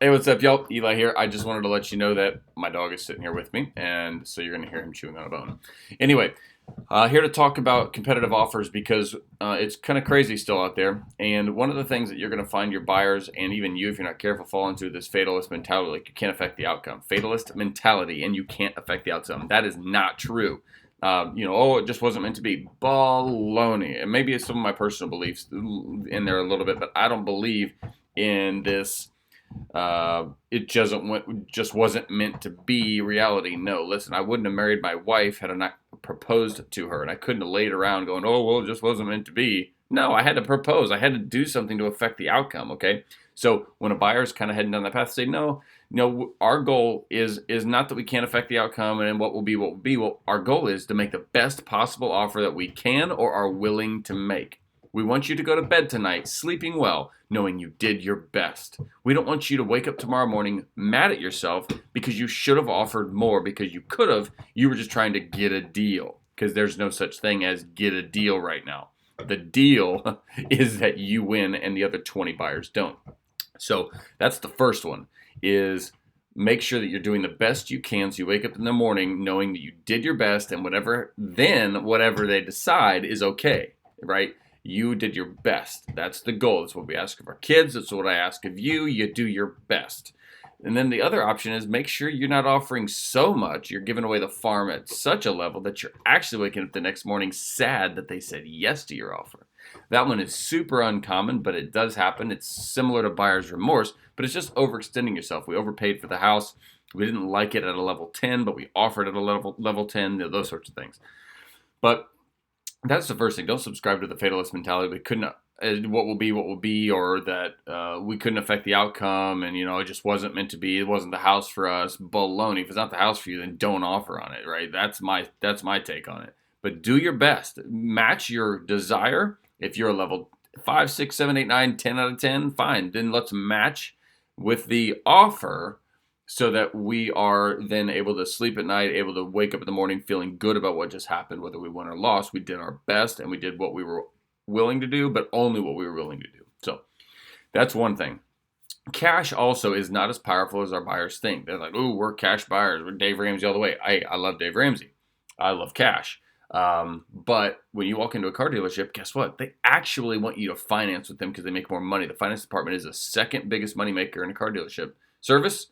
Hey, what's up, y'all? Eli here. I just wanted to let you know that my dog is sitting here with me, and so you're going to hear him chewing on a bone. Anyway, here to talk about competitive offers because it's kind of crazy still out there. And one of the things that you're going to find your buyers and even you, if you're not careful, fall into this fatalist mentality. Like you can't affect the outcome. Fatalist mentality, and you can't affect the outcome. That is not true. Oh, it just wasn't meant to be. Baloney. And maybe it's some of my personal beliefs in there a little bit, but I don't believe in this just wasn't meant to be reality. No, listen, I wouldn't have married my wife had I not proposed to her, and I couldn't have laid around going, "Oh, well, it just wasn't meant to be." No, I had to propose. I had to do something to affect the outcome. Okay, so when a buyer's kind of heading down that path, say, "No, no, our goal is not that we can't affect the outcome and what will be what will be. Well, our goal is to make the best possible offer that we can or are willing to make." We want you to go to bed tonight sleeping well, knowing you did your best. We don't want you to wake up tomorrow morning mad at yourself because you should have offered more because you could have. You were just trying to get a deal because there's no such thing as get a deal right now. The deal is that you win and the other 20 buyers don't. So that's the first one is make sure that you're doing the best you can so you wake up in the morning knowing that you did your best and whatever they decide is okay, right? You did your best. That's the goal. That's what we ask of our kids. That's what I ask of you. You do your best. And then the other option is make sure you're not offering so much. You're giving away the farm at such a level that you're actually waking up the next morning sad that they said yes to your offer. That one is super uncommon, but it does happen. It's similar to buyer's remorse, but it's just overextending yourself. We overpaid for the house. We didn't like it at a level 10, but we offered at a level 10, those sorts of things. But that's the first thing. Don't subscribe to the fatalist mentality. We couldn't, what will be, or that we couldn't affect the outcome, and it just wasn't meant to be. It wasn't the house for us. Baloney. If it's not the house for you, then don't offer on it. Right? That's my take on it. But do your best. Match your desire. If you're a level 5, 6, 7, 8, 9, 10 out of 10, fine. Then let's match with the offer, so that we are then able to sleep at night, able to wake up in the morning feeling good about what just happened, whether we won or lost. We did our best and we did what we were willing to do, but only what we were willing to do. So that's one thing. Cash also is not as powerful as our buyers think. They're like, "Ooh, we're cash buyers. We're Dave Ramsey all the way." I love Dave Ramsey. I love cash. But when you walk into a car dealership, guess what? They actually want you to finance with them because they make more money. The finance department is the second biggest money maker in a car dealership. Service,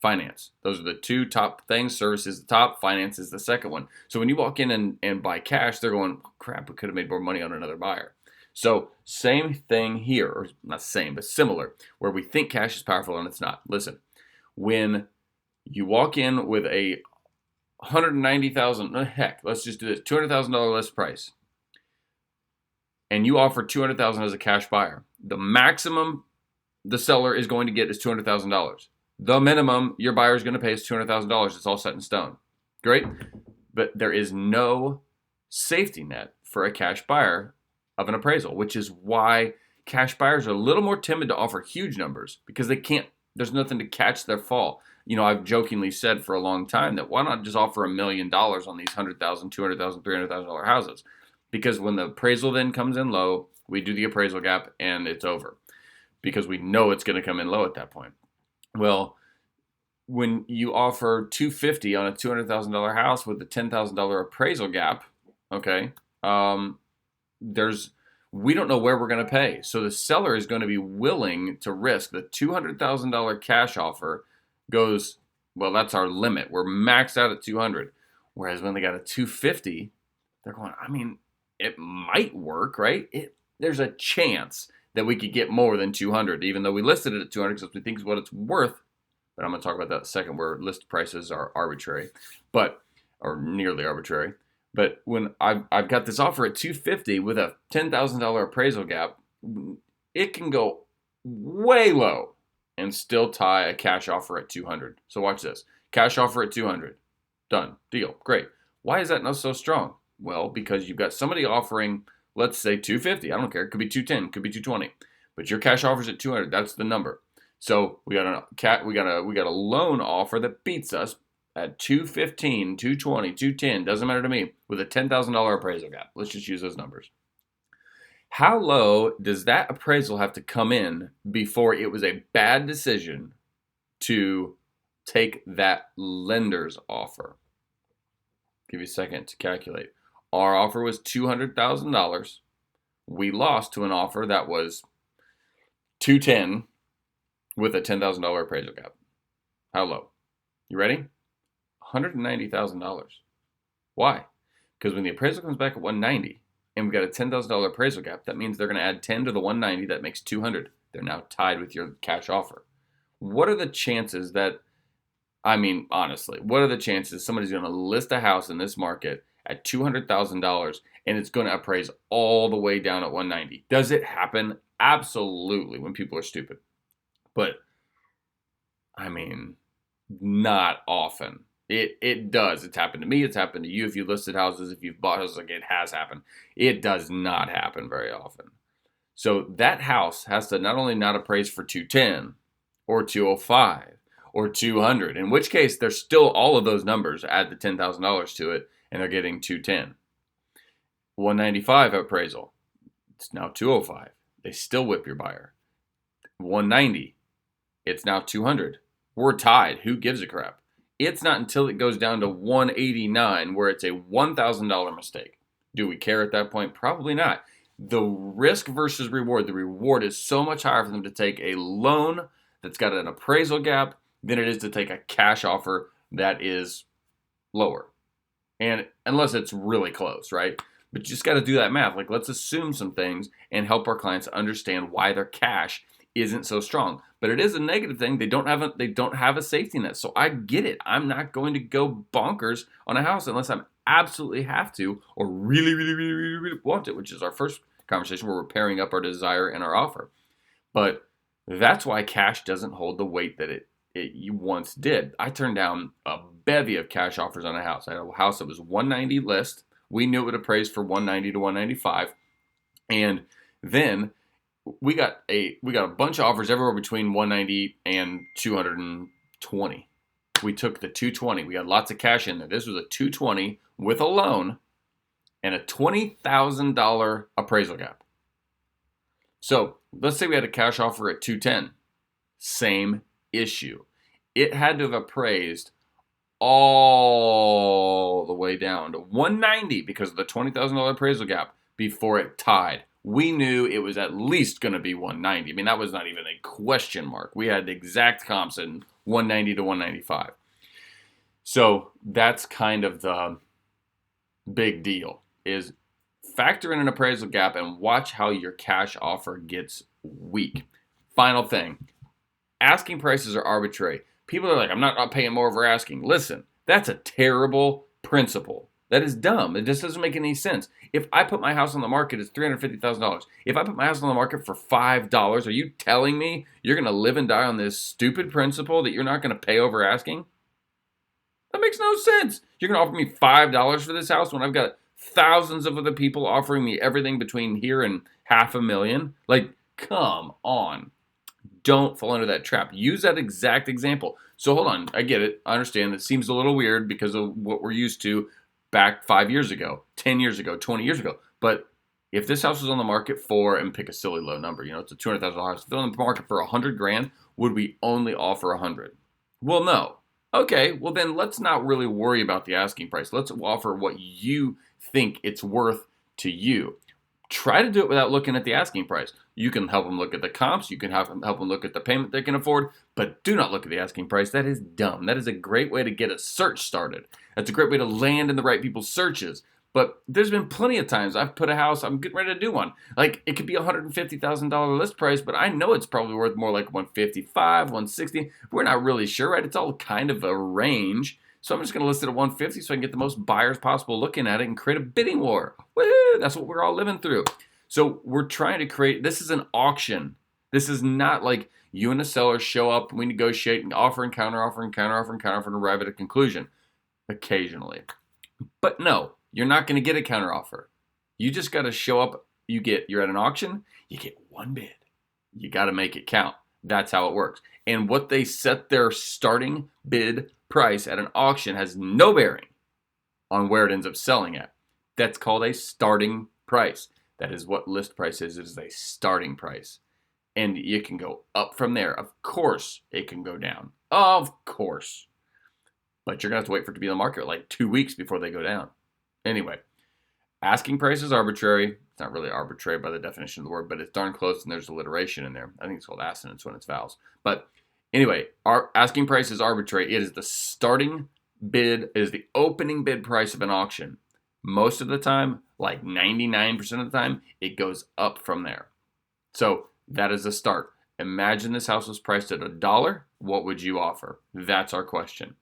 finance. Those are the two top things. Service is the top, finance is the second one. So when you walk in and buy cash, they're going, "Crap, we could have made more money on another buyer." So same thing here, or not same, but similar, where we think cash is powerful and it's not. Listen, when you walk in with a 190,000, heck, let's just do this, $200,000 list price, and you offer 200,000 as a cash buyer, the maximum the seller is going to get is $200,000. The minimum your buyer is going to pay is $200,000. It's all set in stone. Great. But there is no safety net for a cash buyer of an appraisal, which is why cash buyers are a little more timid to offer huge numbers because there's nothing to catch their fall. I've jokingly said for a long time that why not just offer $1 million on these $100,000, $200,000, $300,000 houses? Because when the appraisal then comes in low, we do the appraisal gap and it's over because we know it's going to come in low at that point. Well, when you offer $250 on a $200,000 house with a $10,000 appraisal gap, okay, we don't know where we're going to pay. So the seller is going to be willing to risk the $200,000 cash offer goes, well, that's our limit. We're maxed out at 200. Whereas when they got a 250, they're going, it might work, right? There's a chance that we could get more than 200, even though we listed it at 200 because we think is what it's worth. But I'm going to talk about that in a second, where list prices are arbitrary, or nearly arbitrary. But when I've got this offer at 250 with a $10,000 appraisal gap, it can go way low and still tie a cash offer at 200. So watch this. Cash offer at 200. Done. Deal. Great. Why is that not so strong? Well, because you've got somebody offering, let's say 250. I don't care. It could be 210. Could be 220. But your cash offer's at 200. That's the number. So we got a loan offer that beats us at 215, 220, 210, doesn't matter to me, with a $10,000 appraisal gap. Let's just use those numbers. How low does that appraisal have to come in before it was a bad decision to take that lender's offer. Give you a second to calculate. Our offer was $200,000. We lost to an offer that was $210 with a $10,000 appraisal gap. How low? You ready? $190,000. Why? Because when the appraisal comes back at $190 and we've got a $10,000 appraisal gap, that means they're going to add 10 to the $190. That makes $200. They're now tied with your cash offer. What are the chances that, honestly, what are the chances somebody's going to list a house in this market at $200,000 and it's going to appraise all the way down at $190? Does it happen? Absolutely, when people are stupid. But, not often. It does. It's happened to me. It's happened to you if you listed houses, if you've bought houses, like it has happened. It does not happen very often. So that house has to not only not appraise for 210 or 205 or 200, in which case there's still all of those numbers, add the $10,000 to it, and they're getting 210. 195 appraisal, it's now 205. They still whip your buyer. 190, it's now 200. We're tied. Who gives a crap? It's not until it goes down to 189 where it's a $1,000 mistake. Do we care at that point? Probably not. The risk versus reward. The reward is so much higher for them to take a loan that's got an appraisal gap than it is to take a cash offer that is lower. And unless it's really close, right? But you just got to do that math. Like, let's assume some things and help our clients understand why their cash isn't so strong. But it is a negative thing. They don't have a safety net. So I get it. I'm not going to go bonkers on a house unless I'm absolutely have to or really, really, really, really, really want it, which is our first conversation where we're pairing up our desire and our offer. But that's why cash doesn't hold the weight that it once did. I turned down a bevy of cash offers on a house. I had a house that was 190 list. We knew it would appraise for 190 to 195. And then we got a bunch of offers everywhere between 190 and 220. We took the 220. We got lots of cash in there. This was a 220 with a loan and a $20,000 appraisal gap. So let's say we had a cash offer at 210. Same issue. It had to have appraised all the way down to 190 because of the $20,000 appraisal gap before it tied. We knew it was at least going to be 190. That was not even a question mark. We had exact comps in 190 to 195. So that's kind of the big deal, is factor in an appraisal gap and watch how your cash offer gets weak. Final thing, asking prices are arbitrary. People are like, I'm not paying more for asking. Listen, that's a terrible principle. That is dumb. It just doesn't make any sense. If I put my house on the market, it's $350,000. If I put my house on the market for $5, are you telling me you're going to live and die on this stupid principle that you're not going to pay over asking? That makes no sense. You're going to offer me $5 for this house when I've got thousands of other people offering me everything between here and $500,000? Like, come on. Don't fall into that trap. Use that exact example. So hold on. I get it. I understand. It seems a little weird because of what we're used to back 5 years ago, 10 years ago, 20 years ago. But if this house was on the market for, and pick a silly low number, it's a $200,000 house. If it was on the market for $100,000, would we only offer $100,000? Well, no. Okay, well then let's not really worry about the asking price. Let's offer what you think it's worth to you. Try to do it without looking at the asking price. You can help them look at the comps. You can help them look at the payment they can afford, but do not look at the asking price. That is dumb. That is a great way to get a search started. That's a great way to land in the right people's searches. But there's been plenty of times I've put a house, I'm getting ready to do one. Like, it could be a $150,000 list price, but I know it's probably worth more like $155, $160. We're not really sure, right? It's all kind of a range. So I'm just going to list it at $150 so I can get the most buyers possible looking at it and create a bidding war. Woo! That's what we're all living through. So we're trying to create, this is an auction. This is not like you and the seller show up and we negotiate and offer and counteroffer and counteroffer and counteroffer and arrive at a conclusion. Occasionally. But no, you're not going to get a counteroffer. You just got to show up. You're at an auction, you get one bid. You got to make it count. That's how it works. And what they set their starting bid price at an auction has no bearing on where it ends up selling at. That's called a starting price. That is what list price is. It is a starting price. And you can go up from there. Of course, it can go down. Of course. But you're going to have to wait for it to be on the market like 2 weeks before they go down. Anyway, asking price is arbitrary. It's not really arbitrary by the definition of the word, but it's darn close, and there's alliteration in there. I think it's called assonance when it's vowels. But anyway, our asking price is arbitrary. It is the starting bid, it is the opening bid price of an auction. Most of the time, like 99% of the time, it goes up from there. So that is the start. Imagine this house was priced at $1. What would you offer? That's our question.